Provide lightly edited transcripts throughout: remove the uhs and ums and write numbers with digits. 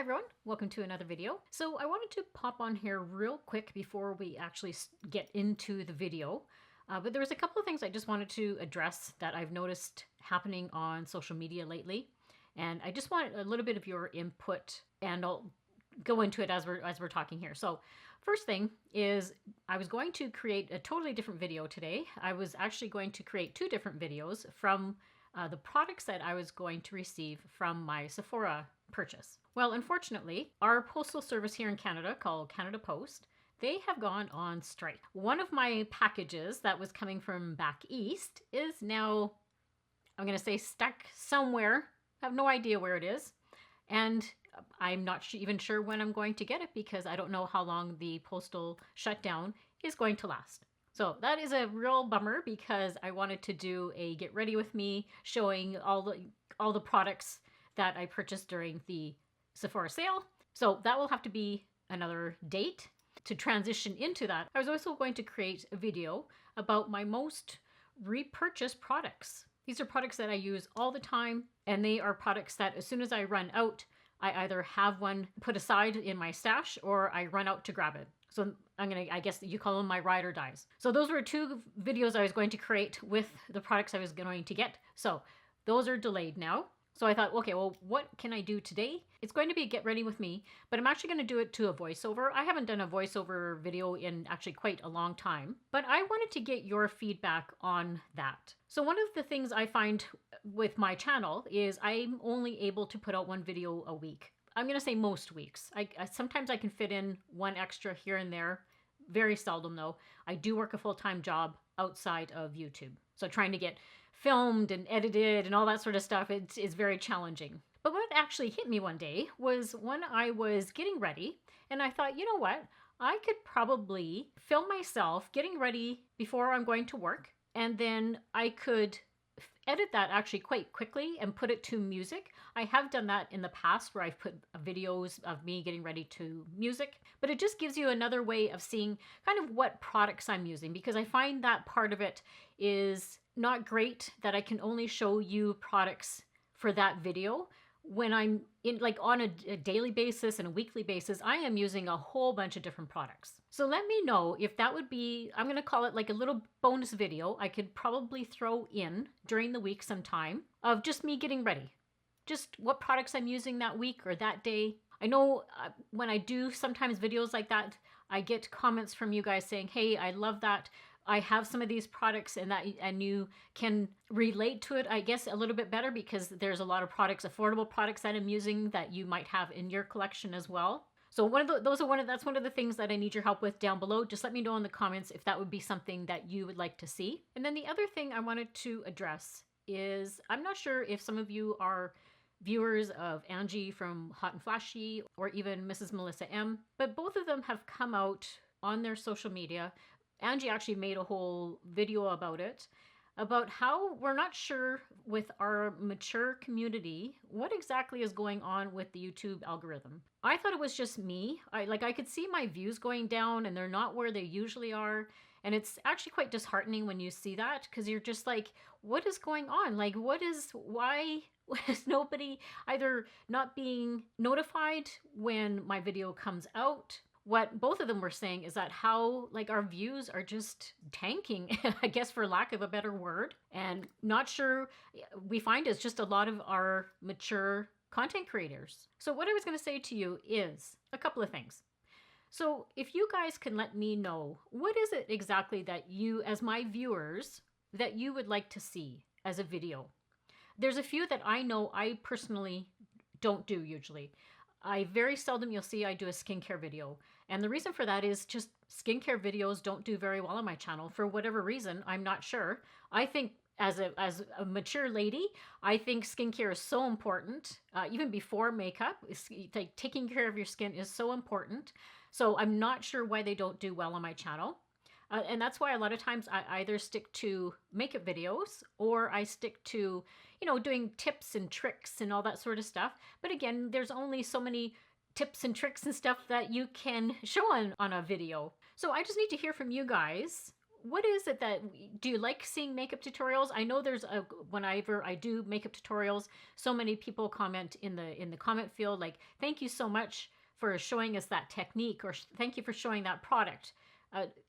everyone, welcome to another video. So I wanted to pop on here real quick before we actually get into the video. But there was a couple of things I just wanted to address that I've noticed happening on social media lately. And I just want a little bit of your input, and I'll go into it as we're talking here. So first thing is I was going to create a totally different video today. I was actually going to create two different videos from the products that I was going to receive from my Sephora purchase. Well, unfortunately, our postal service here in Canada, called Canada Post, they have gone on strike. One of my packages that was coming from back east is now, I'm going to say, stuck somewhere. I have no idea where it is. And I'm not even sure when I'm going to get it because I don't know how long the postal shutdown is going to last. So that is a real bummer because I wanted to do a get ready with me showing all the products that I purchased during the Sephora sale. So that will have to be another date. To transition into that, I was also going to create a video about my most repurchased products. These are products that I use all the time, and they are products that as soon as I run out, I either have one put aside in my stash or I run out to grab it. So I guess you call them my ride or dies. So those were two videos I was going to create with the products I was going to get. So those are delayed now. So I thought, okay, well, what can I do today? It's going to be get ready with me, but I'm actually going to do it to a voiceover. I haven't done a voiceover video in actually quite a long time, but I wanted to get your feedback on that. So one of the things I find with my channel is I'm only able to put out one video a week. I'm going to say most weeks. Sometimes I can fit in one extra here and there. Very seldom though. I do work a full-time job outside of YouTube. So trying to get filmed and edited and all that sort of stuff, it is very challenging. But what actually hit me one day was when I was getting ready and I thought, you know what? I could probably film myself getting ready before I'm going to work, and then I could edit that actually quite quickly and put it to music. I have done that in the past where I've put videos of me getting ready to music, but it just gives you another way of seeing kind of what products I'm using, because I find that part of it is not great that I can only show you products for that video when I'm in on a daily basis and a weekly basis. I am using a whole bunch of different products. So let me know if that would be, I'm going to call it like a little bonus video I could probably throw in during the week sometime of just me getting ready. Just what products I'm using that week or that day. I know when I do sometimes videos like that, I get comments from you guys saying, hey, I love that. I have some of these products and you can relate to it, I guess, a little bit better because there's a lot of products, affordable products that I'm using that you might have in your collection as well. So that's one of the things that I need your help with down below. Just let me know in the comments if that would be something that you would like to see. And then the other thing I wanted to address is I'm not sure if some of you are viewers of Angie from Hot and Flashy or even Mrs. Melissa M, but both of them have come out on their social media. Angie actually made a whole video about it, about how we're not sure with our mature community what exactly is going on with the YouTube algorithm. I thought it was just me. I could see my views going down and they're not where they usually are. And it's actually quite disheartening when you see that because you're just like, what is going on? Why is nobody either not being notified when my video comes out? What both of them were saying is that how our views are just tanking, I guess, for lack of a better word, and not sure. We find it's just a lot of our mature content creators. So what I was going to say to you is a couple of things. So if you guys can let me know, what is it exactly that you, as my viewers, that you would like to see as a video? There's a few that I know I personally don't do usually. I very seldom you'll see I do a skincare video. And the reason for that is just skincare videos don't do very well on my channel for whatever reason. I'm not sure. I think as a mature lady, I think skincare is so important. Even before makeup, like taking care of your skin is so important. So I'm not sure why they don't do well on my channel. And that's why a lot of times I either stick to makeup videos or I stick to, doing tips and tricks and all that sort of stuff. But again, there's only so many tips and tricks and stuff that you can show on a video. So I just need to hear from you guys. what is it that, do you like seeing makeup tutorials? I know there's whenever I do makeup tutorials, so many people comment in the comment field like, thank you so much for showing us that technique, or thank you for showing that product.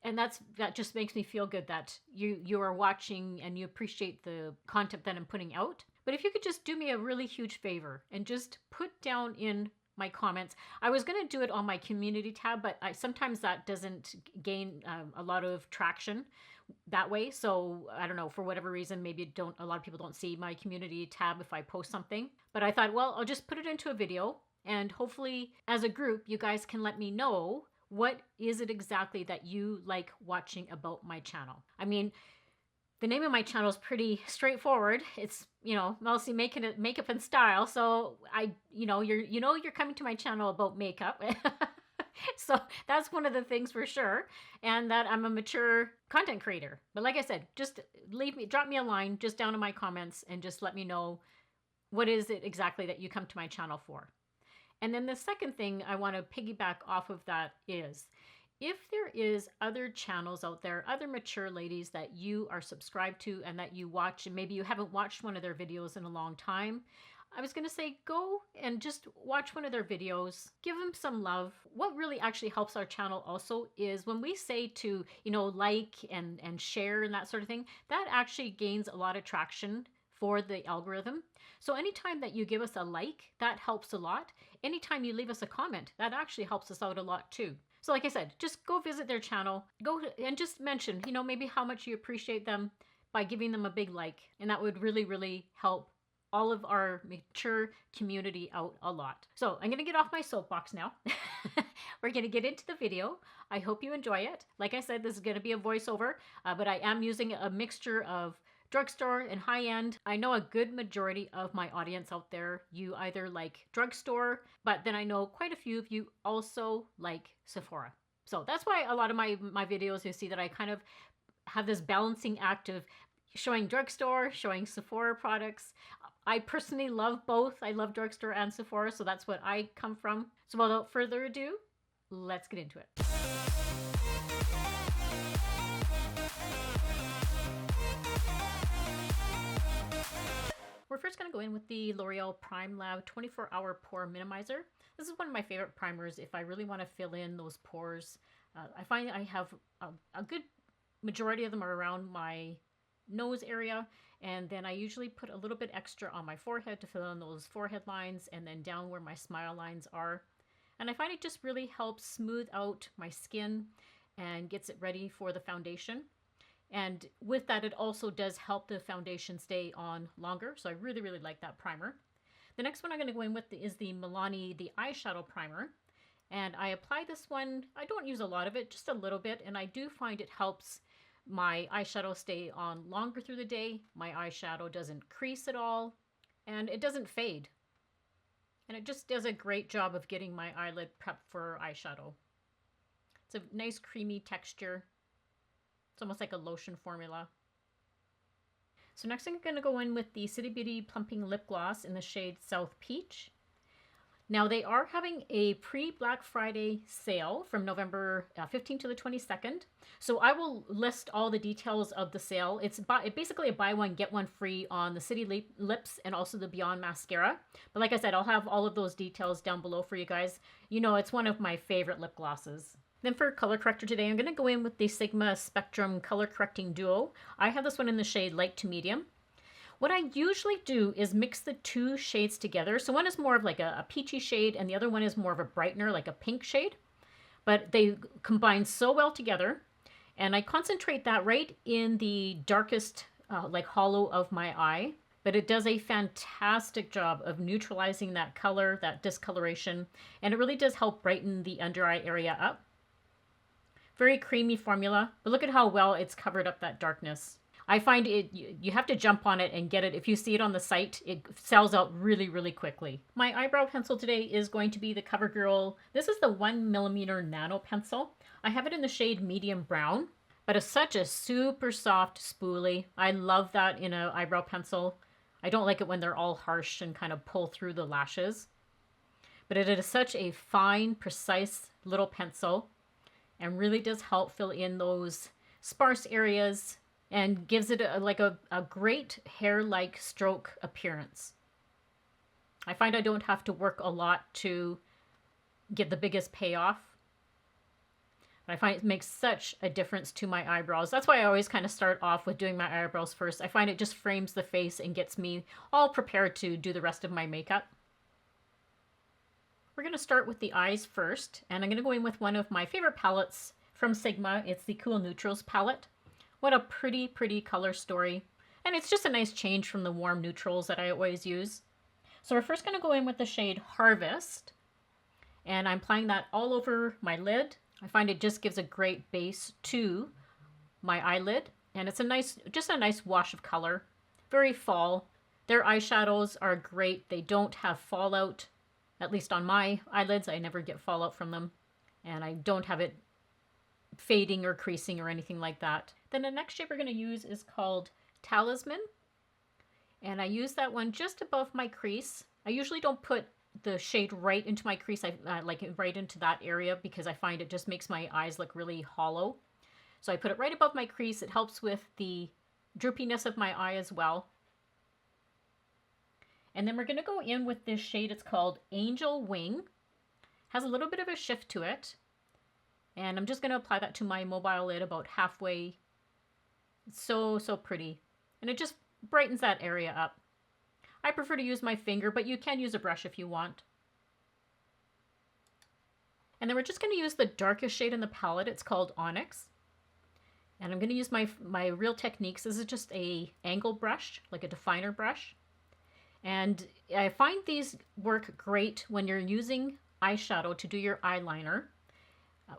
And that just makes me feel good that you are watching and you appreciate the content that I'm putting out. But if you could just do me a really huge favor and just put down in my comments. I was going to do it on my community tab, but sometimes that doesn't gain a lot of traction that way. So I don't know, for whatever reason, maybe a lot of people don't see my community tab if I post something. But I thought, well, I'll just put it into a video, and hopefully as a group, you guys can let me know what is it exactly that you like watching about my channel. I mean, the name of my channel is pretty straightforward. It's, mostly makeup and style. So you're coming to my channel about makeup. So that's one of the things for sure. And that I'm a mature content creator. But like I said, just drop me a line just down in my comments and just let me know what is it exactly that you come to my channel for. And then the second thing I want to piggyback off of that is, if there is other channels out there, other mature ladies that you are subscribed to and that you watch, and maybe you haven't watched one of their videos in a long time, I was going to say, go and just watch one of their videos, give them some love. What really actually helps our channel also is when we say to, like and share and that sort of thing, that actually gains a lot of traction for the algorithm. So anytime that you give us a like, that helps a lot. Anytime you leave us a comment, that actually helps us out a lot too. So like I said, just go visit their channel, go and just mention, maybe how much you appreciate them by giving them a big like. And that would really, really help all of our mature community out a lot. So I'm going to get off my soapbox now. We're going to get into the video. I hope you enjoy it. Like I said, this is going to be a voiceover, but I am using a mixture of drugstore and high-end. I know a good majority of my audience out there, you either like drugstore, but then I know quite a few of you also like Sephora. So that's why a lot of my videos, you see that I kind of have this balancing act of showing drugstore, showing Sephora products. I personally love both. I love drugstore and Sephora, so that's what I come from. So without further ado, let's get into it. We're first going to go in with the L'Oreal Prime Lab 24-Hour Pore Minimizer. This is one of my favorite primers if I really want to fill in those pores. I find I have a good majority of them are around my nose area, and then I usually put a little bit extra on my forehead to fill in those forehead lines, and then down where my smile lines are. And I find it just really helps smooth out my skin and gets it ready for the foundation. And with that, it also does help the foundation stay on longer. So I really, really like that primer. The next one I'm going to go in with is the Milani, the eyeshadow primer. And I apply this one, I don't use a lot of it, just a little bit. And I do find it helps my eyeshadow stay on longer through the day. My eyeshadow doesn't crease at all, and it doesn't fade. And it just does a great job of getting my eyelid prepped for eyeshadow. It's a nice creamy texture. It's almost like a lotion formula. So next I'm going to go in with the City Beauty Plumping Lip Gloss in the shade South Peach. Now they are having a pre-Black Friday sale from November 15th to the 22nd. So I will list all the details of the sale. It's basically a buy one, get one free on the City Lips and also the Beyond Mascara. But like I said, I'll have all of those details down below for you guys. It's one of my favorite lip glosses. Then for color corrector today, I'm going to go in with the Sigma Spectrum Color Correcting Duo. I have this one in the shade Light to Medium. What I usually do is mix the two shades together. So one is more of like a peachy shade and the other one is more of a brightener, like a pink shade. But they combine so well together. And I concentrate that right in the darkest like hollow of my eye. But it does a fantastic job of neutralizing that color, that discoloration. And it really does help brighten the under eye area up. Very creamy formula, but look at how well it's covered up that darkness. I find you have to jump on it and get it. If you see it on the site, it sells out really, really quickly. My eyebrow pencil today is going to be the Covergirl. This is the 1mm nano pencil. I have it in the shade medium brown, but it's such a super soft spoolie. I love that in an eyebrow pencil. I don't like it when they're all harsh and kind of pull through the lashes. But it is such a fine, precise little pencil and really does help fill in those sparse areas and gives it a great hair-like stroke appearance. I find I don't have to work a lot to get the biggest payoff. But I find it makes such a difference to my eyebrows. That's why I always kind of start off with doing my eyebrows first. I find it just frames the face and gets me all prepared to do the rest of my makeup. We're going to start with the eyes first, and I'm going to go in with one of my favorite palettes from Sigma. It's the Cool Neutrals palette. What a pretty, pretty color story. And it's just a nice change from the warm neutrals that I always use. So we're first going to go in with the shade Harvest, and I'm applying that all over my lid. I find it just gives a great base to my eyelid, and it's just a nice wash of color. Very fall. Their eyeshadows are great. They don't have fallout, at least on my eyelids. I never get fallout from them, and I don't have it fading or creasing or anything like that. Then the next shade we're going to use is called Talisman. And I use that one just above my crease. I usually don't put the shade right into my crease. I like it right into that area because I find it just makes my eyes look really hollow. So I put it right above my crease. It helps with the droopiness of my eye as well. And then we're going to go in with this shade. It's called Angel Wing. Has a little bit of a shift to it. And I'm just going to apply that to my mobile lid about halfway. It's so, so pretty. And it just brightens that area up. I prefer to use my finger, but you can use a brush if you want. And then we're just going to use the darkest shade in the palette. It's called Onyx. And I'm going to use my Real Techniques. This is just a angle brush, like a definer brush. And I find these work great when you're using eyeshadow to do your eyeliner.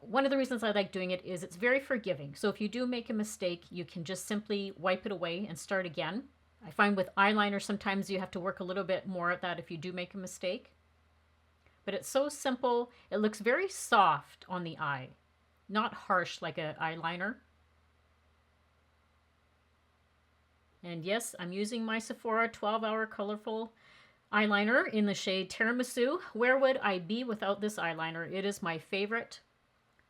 One of the reasons I like doing it is it's very forgiving. So if you do make a mistake, you can just simply wipe it away and start again. I find with eyeliner, sometimes you have to work a little bit more at that if you do make a mistake. But it's so simple. It looks very soft on the eye, not harsh like an eyeliner. And yes, I'm using my Sephora 12-Hour Colorful eyeliner in the shade Tiramisu. Where would I be without this eyeliner? It is my favorite.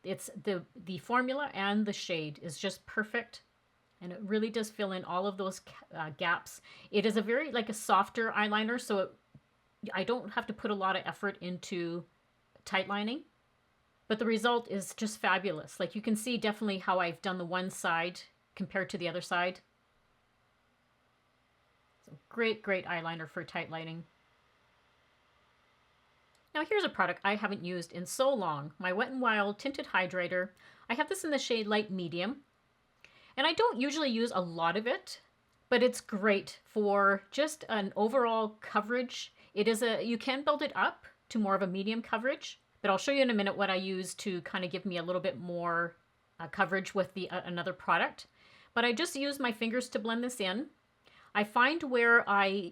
It's the formula and the shade is just perfect. And it really does fill in all of those gaps. It is a very, like a softer eyeliner, so I don't have to put a lot of effort into tight lining. But the result is just fabulous. Like you can see definitely how I've done the one side compared to the other side. So great, great eyeliner for tight lining. Now here's a product I haven't used in so long. My Wet n Wild Tinted Hydrator. I have this in the shade Light Medium. And I don't usually use a lot of it, but it's great for just an overall coverage. You can build it up to more of a medium coverage, but I'll show you in a minute what I use to kind of give me a little bit more coverage with another product. But I just use my fingers to blend this in. I find where I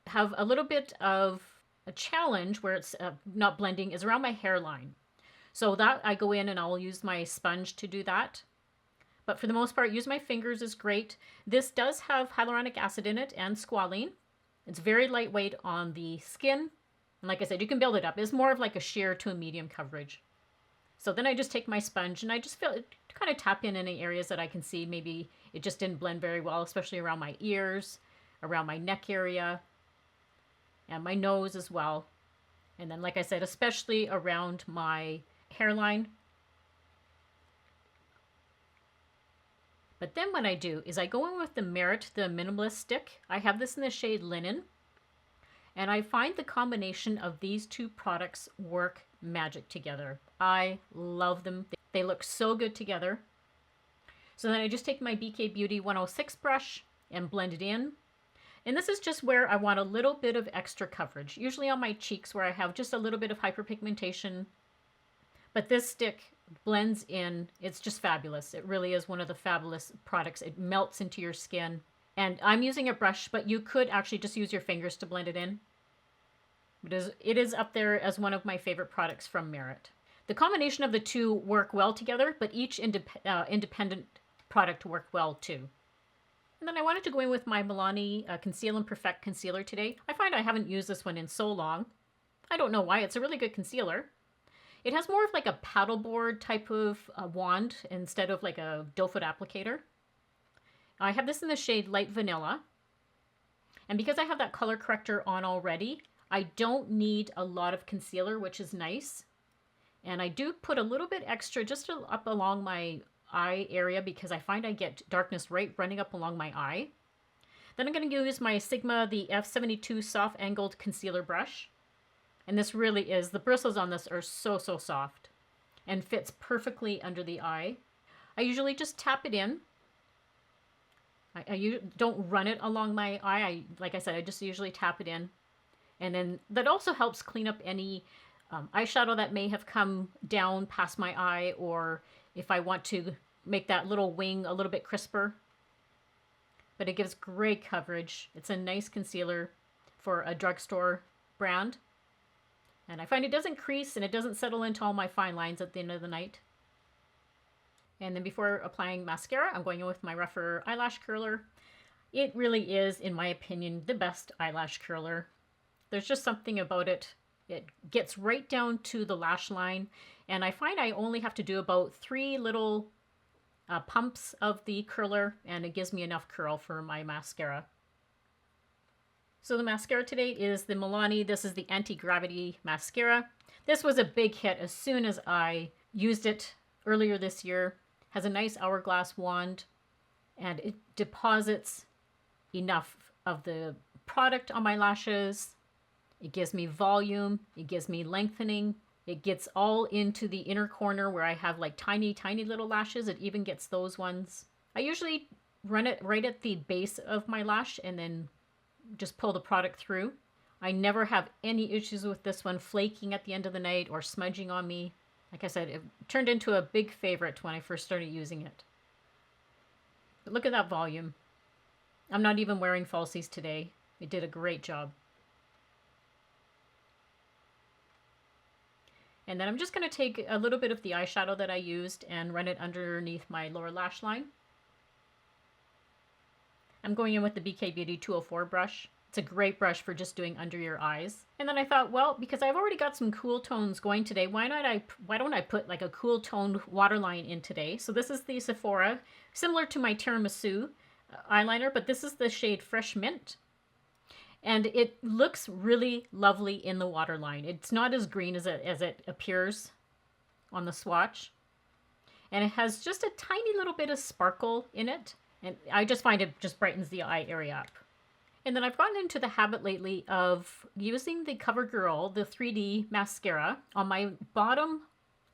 have a little bit of a challenge where it's not blending is around my hairline. So that I go in and I'll use my sponge to do that. But for the most part, use my fingers is great. This does have hyaluronic acid in it and squalene. It's very lightweight on the skin. And like I said, you can build it up. It's more of like a sheer to a medium coverage. So then I just take my sponge and I just feel it, kind of tap in any areas that I can see. Maybe it just didn't blend very well, especially around my ears, around my neck area, and my nose as well. And then, like I said, especially around my hairline. But then what I do is I go in with the Merit, the Minimalist stick. I have this in the shade Linen. And I find the combination of these two products work magic together. I love them. They look so good together. So then I just take my BK Beauty 106 brush and blend it in. And this is just where I want a little bit of extra coverage. Usually on my cheeks where I have just a little bit of hyperpigmentation. But this stick blends in. It's just fabulous. It really is one of the fabulous products. It melts into your skin. And I'm using a brush, but you could actually just use your fingers to blend it in. It is up there as one of my favorite products from Merit. The combination of the two work well together, but each independent product work well too. And then I wanted to go in with my Milani Conceal and Perfect Concealer today. I find I haven't used this one in so long. I don't know why. It's a really good concealer. It has more of like a paddleboard type of wand instead of like a doe foot applicator. I have this in the shade Light Vanilla. And because I have that color corrector on already, I don't need a lot of concealer, which is nice. And I do put a little bit extra just up along my eye area because I find I get darkness right running up along my eye. Then I'm going to use my Sigma, the F72 soft angled concealer brush. And this really is, the bristles on this are so soft and fits perfectly under the eye. I usually just tap it in. I don't run it along my eye. Like I said, I just usually tap it in. And then that also helps clean up any eyeshadow that may have come down past my eye, or if I want to make that little wing a little bit crisper. But it gives great coverage. It's a nice concealer for a drugstore brand. And I find it doesn't crease and it doesn't settle into all my fine lines at the end of the night. And then before applying mascara, I'm going in with my rougher eyelash curler. It really is, in my opinion, the best eyelash curler. There's just something about it. It gets right down to the lash line. And I find I only have to do about 3 little pumps of the curler, and it gives me enough curl for my mascara. So the mascara today is the Milani. This is the Anti-Gravity Mascara. This was a big hit as soon as I used it earlier this year. Has a nice hourglass wand, and it deposits enough of the product on my lashes. It gives me volume. It gives me lengthening. It gets all into the inner corner where I have like tiny little lashes. It even gets those ones. I usually run it right at the base of my lash and then just pull the product through. I never have any issues with this one flaking at the end of the night or smudging on me. Like I said, it turned into a big favorite when I first started using it. But look at that volume. I'm not even wearing falsies today. It did a great job. And then I'm just going to take a little bit of the eyeshadow that I used and run it underneath my lower lash line. I'm going in with the BK Beauty 204 brush. It's a great brush for just doing under your eyes. And then I thought, well, because I've already got some cool tones going today, why don't I put like a cool toned waterline in today? So this is the Sephora, similar to my Tiramisu eyeliner, but this is the shade Fresh Mint. And it looks really lovely in the waterline. It's not as green as it appears on the swatch. And it has just a tiny little bit of sparkle in it. And I just find it just brightens the eye area up. And then I've gotten into the habit lately of using the Covergirl, the 3D mascara, on my bottom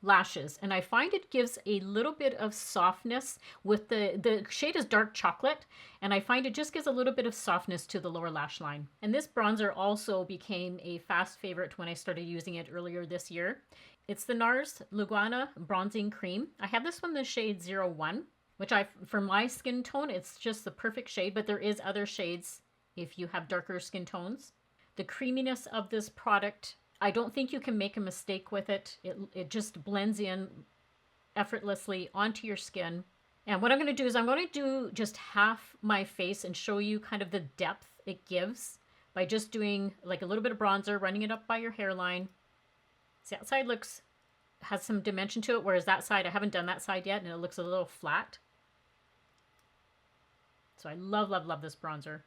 lashes. And I find it gives a little bit of softness with the shade is dark chocolate. And I find it just gives a little bit of softness to the lower lash line. And this bronzer also became a fast favorite when I started using it earlier this year. It's the NARS Lugana Bronzing Cream. I have this one in the shade 01, which for my skin tone, it's just the perfect shade, but there is other shades if you have darker skin tones. The creaminess of this product, I don't think you can make a mistake with it. It just blends in effortlessly onto your skin. And what I'm going to do is I'm going to do just half my face and show you kind of the depth it gives by just doing like a little bit of bronzer, running it up by your hairline. See, that side has some dimension to it, whereas that side, I haven't done that side yet, and it looks a little flat. So I love this bronzer.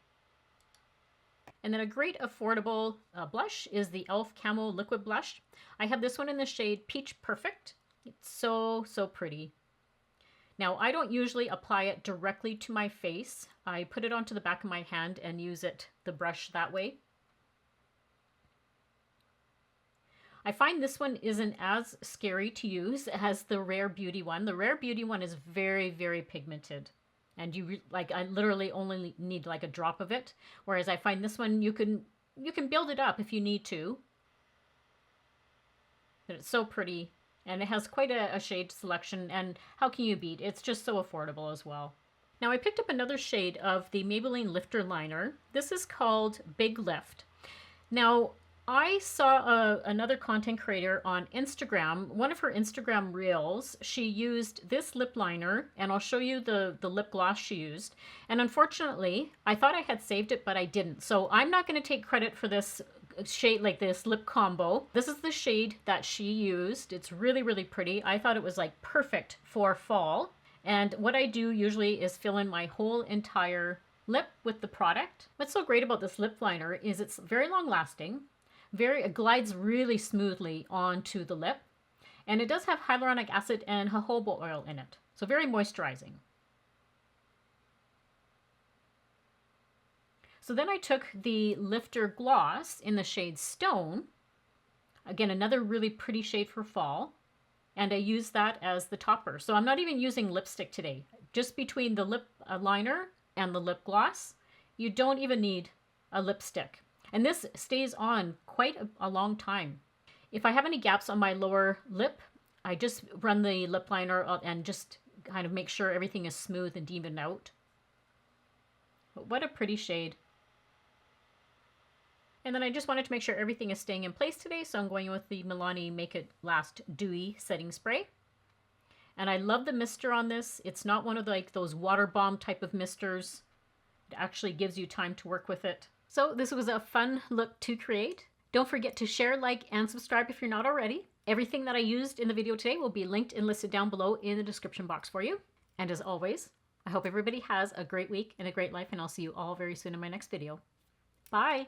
And then a great affordable blush is the e.l.f. Camo Liquid Blush. I have this one in the shade Peach Perfect. It's so pretty. Now, I don't usually apply it directly to my face. I put it onto the back of my hand and use the brush that way. I find this one isn't as scary to use as the Rare Beauty one. The Rare Beauty one is very pigmented. And I literally only need like a drop of it. Whereas I find this one, you can build it up if you need to. But it's so pretty. And it has quite a shade selection. And how can you beat? It's just so affordable as well. Now I picked up another shade of the Maybelline Lifter Liner. This is called Big Lift. Now, I saw another content creator on Instagram, one of her Instagram reels. She used this lip liner, and I'll show you the lip gloss she used. And unfortunately, I thought I had saved it, but I didn't. So I'm not going to take credit for this shade, like this lip combo. This is the shade that she used. It's really, really pretty. I thought it was like perfect for fall. And what I do usually is fill in my whole entire lip with the product. What's so great about this lip liner is it's very long lasting. It glides really smoothly onto the lip. And it does have hyaluronic acid and jojoba oil in it. So very moisturizing. So then I took the Lifter Gloss in the shade Stone. Again, another really pretty shade for fall. And I used that as the topper. So I'm not even using lipstick today. Just between the lip liner and the lip gloss, you don't even need a lipstick. And this stays on quite a long time. If I have any gaps on my lower lip, I just run the lip liner and just kind of make sure everything is smooth and evened out. But what a pretty shade. And then I just wanted to make sure everything is staying in place today, so I'm going with the Milani Make It Last Dewy Setting Spray. And I love the mister on this. It's not one of like those water bomb type of misters. It actually gives you time to work with it. So this was a fun look to create. Don't forget to share, like, and subscribe if you're not already. Everything that I used in the video today will be linked and listed down below in the description box for you. And as always, I hope everybody has a great week and a great life, and I'll see you all very soon in my next video. Bye!